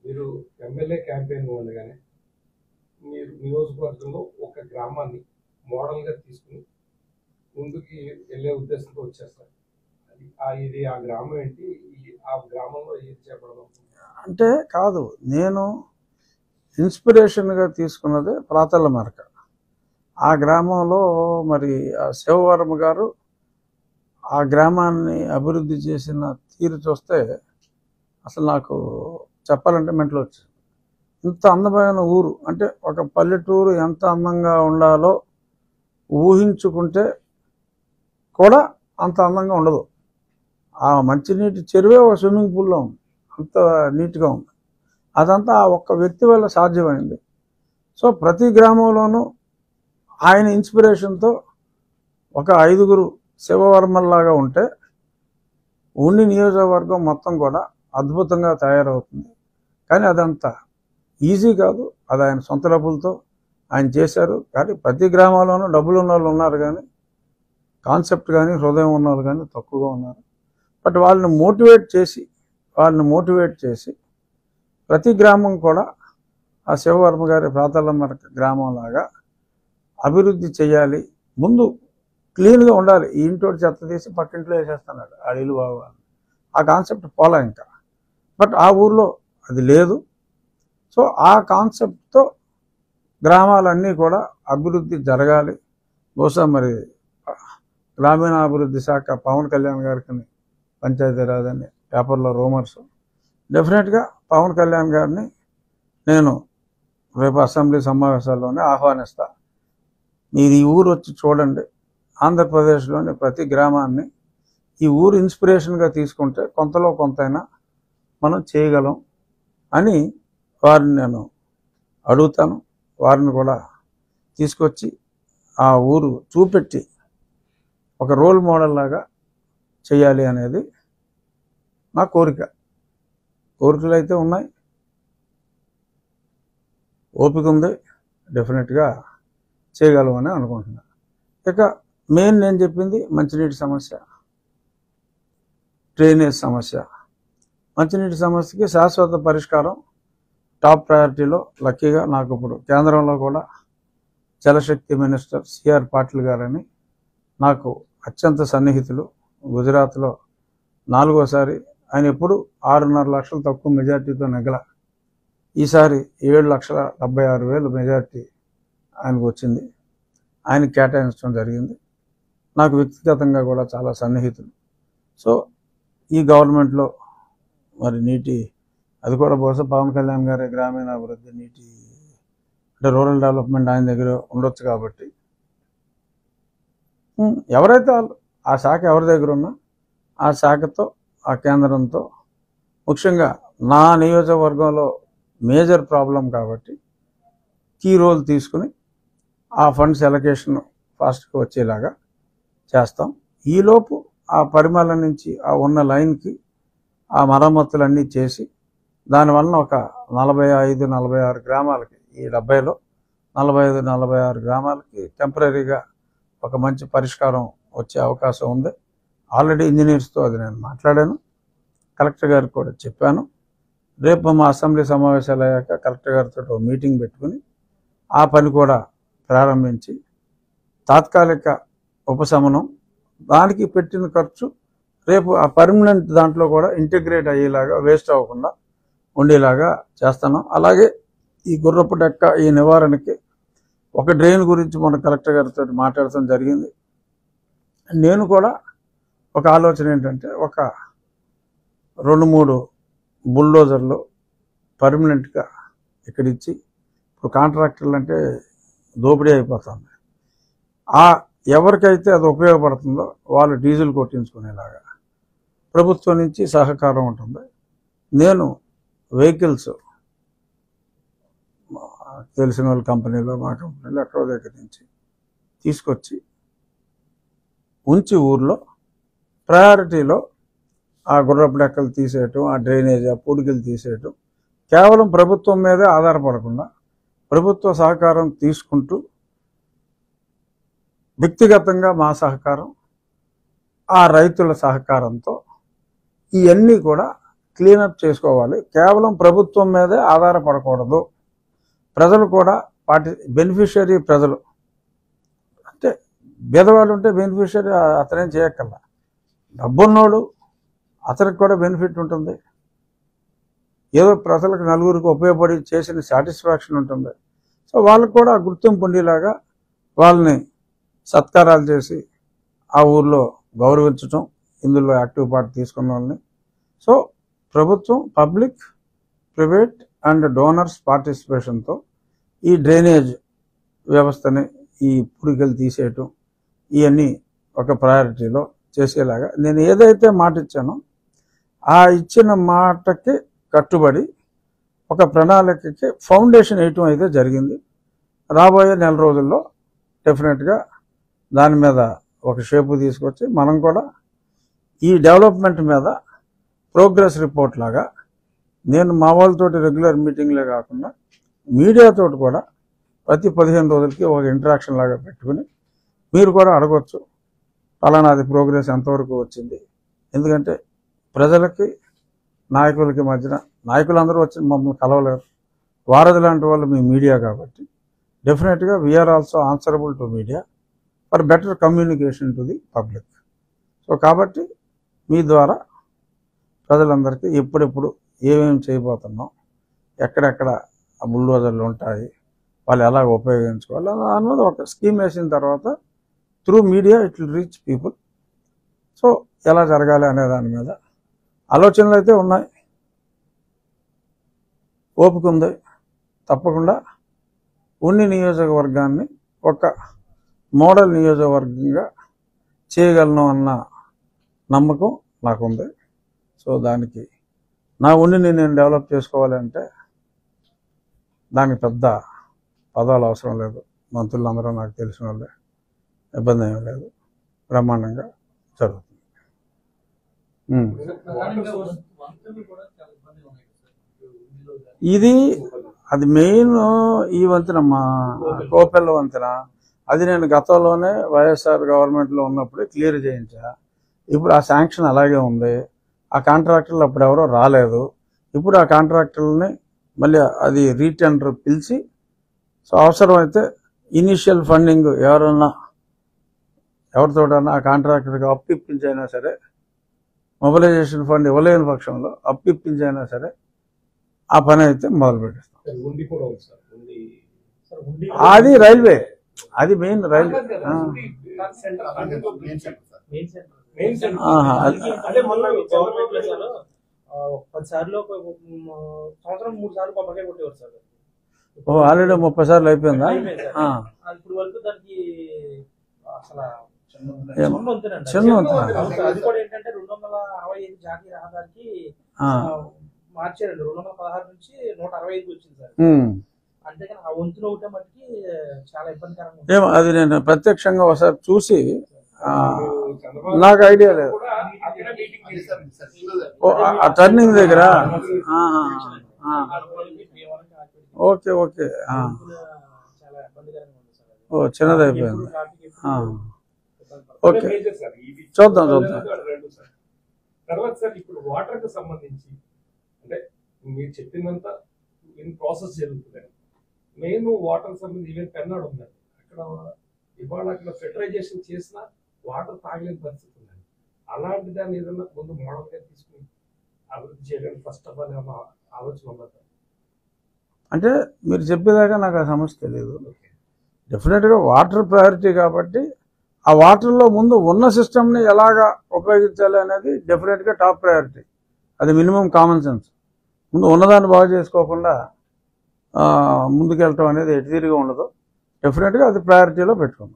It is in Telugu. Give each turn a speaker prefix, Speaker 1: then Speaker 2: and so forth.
Speaker 1: మీరు ఎమ్మెల్యే క్యాంపెయిన్ ఉండగానే మీరు నియోజకవర్గంలో ఒక గ్రామాన్ని మోడల్గా తీసుకుని ముందుకి వెళ్ళే ఉద్దేశంతో వచ్చేస్తారు. ఇది ఆ గ్రామం ఏంటి, ఆ గ్రామంలో ఏది చేపడదాం
Speaker 2: అంటే కాదు, నేను ఇన్స్పిరేషన్గా తీసుకున్నది ప్రాతల మరక. ఆ గ్రామంలో మరి శివవర్మ గారు ఆ గ్రామాన్ని అభివృద్ధి చేసిన తీరు చూస్తే అసలు నాకు చెప్పాలంటే మెంటలు వచ్చింది. ఇంత అందమైన ఊరు అంటే ఒక పల్లెటూరు ఎంత అందంగా ఉండాలో ఊహించుకుంటే కూడా అంత అందంగా ఉండదు. ఆ మంచినీటి చెరువే ఒక స్విమ్మింగ్ పూల్లో ఉంది, అంత నీట్గా ఉంది. అదంతా ఆ ఒక్క వ్యక్తి వల్ల సాధ్యమైంది. సో ప్రతి గ్రామంలోనూ ఆయన ఇన్స్పిరేషన్తో ఒక 5గురు శివవర్మల్లాగా ఉంటే ఉండి నియోజకవర్గం మొత్తం కూడా అద్భుతంగా తయారవుతుంది. కానీ అదంతా ఈజీ కాదు, అది ఆయన సొంత డబ్బులతో ఆయన చేశారు. కానీ ప్రతి గ్రామాల్లోనూ డబ్బులు ఉన్న వాళ్ళు ఉన్నారు, కానీ కాన్సెప్ట్ కానీ హృదయం ఉన్న వాళ్ళు కానీ తక్కువగా ఉన్నారు. బట్ వాళ్ళని మోటివేట్ చేసి ప్రతి గ్రామం కూడా ఆ శివవర్మ గారి ప్రాతలమ్మ గ్రామం లాగా అభివృద్ధి చేయాలి. ముందు క్లీన్గా ఉండాలి. ఈ ఇంటోటి చెత్త తీసి పక్కింట్లో వేసేస్తున్నాడు, ఆ ఇల్లు బాగోవాలి. ఆ కాన్సెప్ట్ పోలా ఇంకా. బట్ ఆ ఊర్లో అది లేదు. సో ఆ కాన్సెప్ట్తో గ్రామాలన్నీ కూడా అభివృద్ధి జరగాలి. బహుశా మరి గ్రామీణాభివృద్ధి శాఖ పవన్ కళ్యాణ్ గారికి పంచాయతీరాజ్ అని పేపర్లో రూమర్స్. డెఫినెట్గా పవన్ కళ్యాణ్ గారిని నేను రేపు అసెంబ్లీ సమావేశాల్లోనే ఆహ్వానిస్తా. మీరు ఈ ఊరు వచ్చి చూడండి. ఆంధ్రప్రదేశ్లోని ప్రతి గ్రామాన్ని ఈ ఊరు ఇన్స్పిరేషన్గా తీసుకుంటే కొంతలో కొంతైనా మనం చేయగలం అని వారిని నేను అడుగుతాను. వారిని కూడా తీసుకొచ్చి ఆ ఊరు చూపెట్టి ఒక రోల్ మోడల్ లాగా చేయాలి అనేది నా కోరిక. కోరికలు అయితే ఉన్నాయి, ఓపిక ఉంది, డెఫినెట్గా చేయగలమని అనుకుంటున్నాను. ఇక మెయిన్ నేను చెప్పింది మంచినీటి సమస్య, డ్రైనేజ్ సమస్య. మంచినీటి సమస్యకి శాశ్వత పరిష్కారం టాప్ ప్రయారిటీలో. లక్కీగా నాకు ఇప్పుడు కేంద్రంలో కూడా జలశక్తి మినిస్టర్ సిఆర్ పాటిల్ గారని నాకు అత్యంత సన్నిహితులు. గుజరాత్లో 4వసారి ఆయన ఎప్పుడు 6.5 లక్షలు తక్కువ మెజార్టీతో నెగ్గల. ఈసారి 7,76,000 మెజార్టీ ఆయనకు వచ్చింది. ఆయనకు కేటాయించడం జరిగింది. నాకు వ్యక్తిగతంగా కూడా చాలా సన్నిహితులు. సో ఈ గవర్నమెంట్లో మరి నీటి అది కూడా బహుశా పవన్ కళ్యాణ్ గారి గ్రామీణాభివృద్ధి నీటి అంటే రూరల్ డెవలప్మెంట్ ఆయన దగ్గర ఉండొచ్చు. కాబట్టి ఎవరైతే ఆ శాఖ ఎవరి దగ్గర ఉన్నా ఆ శాఖతో ఆ కేంద్రంతో ముఖ్యంగా నా నియోజకవర్గంలో మేజర్ ప్రాబ్లం కాబట్టి కీ రోల్ తీసుకుని ఆ ఫండ్స్ ఎలకేషన్ ఫాస్ట్గా వచ్చేలాగా చేస్తాం. ఈలోపు ఆ పరిమళ నుంచి ఆ ఉన్న లైన్కి ఆ మరమ్మతులన్నీ చేసి దానివల్ల ఒక 45-46 గ్రామాలకి, ఈ 70లో 45-46 గ్రామాలకి టెంపరీగా ఒక మంచి పరిష్కారం వచ్చే అవకాశం ఉంది. ఆల్రెడీ ఇంజనీర్స్తో అది నేను మాట్లాడాను, కలెక్టర్ గారికి కూడా చెప్పాను. రేపు మా అసెంబ్లీ సమావేశాలు అయ్యాక కలెక్టర్ గారితో మీటింగ్ పెట్టుకుని ఆ పని కూడా ప్రారంభించి తాత్కాలిక ఉపశమనం, దానికి పెట్టిన ఖర్చు రేపు ఆ పర్మనెంట్ దాంట్లో కూడా ఇంటిగ్రేట్ అయ్యేలాగా, వేస్ట్ అవ్వకుండా ఉండేలాగా చేస్తాను. అలాగే ఈ గుర్రపు డెక్క ఈ నివారణకి ఒక డ్రైన్ గురించి మన కలెక్టర్ గారితో మాట్లాడటం జరిగింది. నేను కూడా ఒక ఆలోచన ఏంటంటే ఒక 2-3 బుల్డోజర్లు పర్మనెంట్గా ఇక్కడిచ్చి, ఇప్పుడు కాంట్రాక్టర్లు అంటే దోపిడీ అయిపోతుంది. ఎవరికైతే అది ఉపయోగపడుతుందో వాళ్ళు డీజిల్ కొట్టించుకునేలాగా ప్రభుత్వం నుంచి సహకారం ఉంటుంది. నేను వెహికల్స్ తెలిసిన వాళ్ళ కంపెనీలో, మా కంపెనీలో ఎక్కడో దగ్గర నుంచి తీసుకొచ్చి ఉంచి ఊర్లో ప్రయారిటీలో ఆ గుర్రపు డెక్కలు తీసేయటం, ఆ డ్రైనేజ్, ఆ పూడికలు తీసేయటం, కేవలం ప్రభుత్వం మీదే ఆధారపడకుండా ప్రభుత్వ సహకారం తీసుకుంటూ వ్యక్తిగతంగా మా సహకారం, ఆ రైతుల సహకారంతో ఇవన్నీ కూడా క్లీనప్ చేసుకోవాలి. కేవలం ప్రభుత్వం మీదే ఆధారపడకూడదు. ప్రజలు కూడా బెనిఫిషియరీ ప్రజలు అంటే పేదవాడు ఉంటే బెనిఫిషియరీ అతనేం చేయక్కర్లా. డబ్బున్నోడు అతనికి కూడా బెనిఫిట్ ఉంటుంది. ఏదో ప్రజలకు నలుగురికి ఉపయోగపడి చేసిన సాటిస్ఫాక్షన్ ఉంటుంది. సో వాళ్ళకు కూడా గుర్తింపు ఉండేలాగా వాళ్ళని సత్కారాలు చేసి ఆ ఊర్లో గౌరవించటం, ఇందులో యాక్టివ్ పార్ట్ తీసుకున్న వాళ్ళని. సో ప్రభుత్వం, పబ్లిక్, ప్రైవేట్ అండ్ డోనర్స్ పార్టిసిపేషన్తో ఈ డ్రైనేజ్ వ్యవస్థని, ఈ పుడికలు తీసేయటం, ఇవన్నీ ఒక ప్రయారిటీలో చేసేలాగా నేను ఏదైతే మాట ఇచ్చానో ఆ ఇచ్చిన మాటకి కట్టుబడి ఒక ప్రణాళికకి ఫౌండేషన్ వేయటం అయితే జరిగింది. రాబోయే నెల రోజుల్లో డెఫినెట్గా దాని మీద ఒక షేపు తీసుకొచ్చి మనం కూడా ఈ డెవలప్మెంట్ మీద ప్రోగ్రెస్ రిపోర్ట్ లాగా నేను మా వాళ్ళతోటి రెగ్యులర్ మీటింగ్లే కాకుండా మీడియాతోటి కూడా ప్రతి 15 రోజులకి ఒక ఇంటరాక్షన్ లాగా పెట్టుకుని మీరు కూడా అడగొచ్చు పలానాది ప్రోగ్రెస్ ఎంతవరకు వచ్చింది. ఎందుకంటే ప్రజలకి నాయకులకి మధ్యన నాయకులందరూ వచ్చి మమ్మల్ని కలవలేరు. వారధి లాంటి వాళ్ళు మీ మీడియా కాబట్టి డెఫినెట్గా we are also answerable to media for better communication to the public. So కాబట్టి మీ ద్వారా ప్రజలందరికీ ఎప్పుడెప్పుడు ఏమేమి చేయబోతున్నాం, ఎక్కడెక్కడ బుల్డోజర్లు ఉంటాయి, వాళ్ళు ఎలా ఉపయోగించుకోవాలి అన్నది ఒక స్కీమ్ వేసిన తర్వాత through media it will reach people. So ఎలా జరగాలి అనే దాని మీద ఆలోచనలు అయితే ఉన్నాయి, ఓపిక ఉంది. తప్పకుండా ఉన్ని నియోజకవర్గాన్ని ఒక మోడల్ నియోజకవర్గంగా చేయగలను అన్న నమ్మకం నాకుంది. సో దానికి నా ఉన్నిని నేను డెవలప్ చేసుకోవాలంటే దానికి పెద్ద పదాలు అవసరం లేదు. మంత్రులందరూ నాకు తెలిసిన వాళ్ళే, ఇబ్బంది ఏమీ లేదు, బ్రహ్మాండంగా జరుగుతుంది. ఇది అది మెయిన్ ఈ వంతెన, మా కోపెల్ల వంతెన, అది నేను గతంలోనే వైఎస్ఆర్ గవర్నమెంట్లో ఉన్నప్పుడే క్లియర్ చేయించా. ఇప్పుడు ఆ శాంక్షన్ అలాగే ఉంది. ఆ కాంట్రాక్టర్లు అప్పుడు ఎవరో రాలేదు. ఇప్పుడు ఆ కాంట్రాక్టర్లని మళ్ళీ అది రీటెండర్ పిలిచి, సో అవసరమైతే ఇనీషియల్ ఫండింగ్ ఎవరితోటన్నా ఆ కాంట్రాక్టర్కి అప్పిప్పించైనా సరే, మొబిలైజేషన్ ఫండ్ ఇవ్వలేని పక్షంలో అప్పిప్పించైనా సరే ఆ పని అయితే మొదలు పెట్టేస్తాం. అది రైల్వే, అది మెయిన్ రైల్వే. ఆల్రెడీ 30 సార్లు అయిపోయిందా? చిన్న
Speaker 3: మార్చారు 216 నుంచి 165 వచ్చింది సార్. అంతేకాని ఆ వంతున ఒకటే మట్టికి చాలా ఇబ్బందికరంగా
Speaker 2: ఏమో అది నేను ప్రత్యక్షంగా ఒకసారి చూసి నాకు ఐడియా లేదు. ఆ టర్నింగ్ దగ్గర ఓకే ఓకే ఓ చిన్నది అయిపోయింది. ఓకే చూద్దాం.
Speaker 1: తర్వాత సార్ ఇప్పుడు వాటర్ కు సంబంధించి అంటే మీరు చెప్పినంత ఇన్ ప్రాసెస్ జరుగుతుంది. మెయిన్ వాటర్ సంబంధించి ఈవెన్ పెన్నాడు ఉందండి, అక్కడ ఇవాళ అక్కడ ఫెటరైజేషన్ చేసినా వాటర్ తాగలేని పరిస్థితి ఉందండి. అలాంటి దాన్ని ఏదన్నా ముందు మోడల్గా తీసుకుని అభివృద్ధి చేయడానికి ఫస్ట్ ఆఫ్ ఆల్ ఏమన్నా ఆలోచన ఉన్నది?
Speaker 2: అంటే మీరు చెప్పేదాకా నాకు ఆ సమస్య తెలియదు. డెఫినెట్గా వాటర్ ప్రయారిటీ కాబట్టి ఆ వాటర్లో ముందు ఉన్న సిస్టమ్ని ఎలాగా ఉపయోగించాలి అనేది డెఫినెట్గా టాప్ ప్రయారిటీ. అది మినిమం కామన్ సెన్స్. ముందు ఉన్నదాన్ని బాగు చేసుకోకుండా ముందుకెళ్ళటం అనేది ఎటుతీరుగా ఉండదు. డెఫినెట్గా అది ప్రయారిటీలో పెట్టుకుందాం.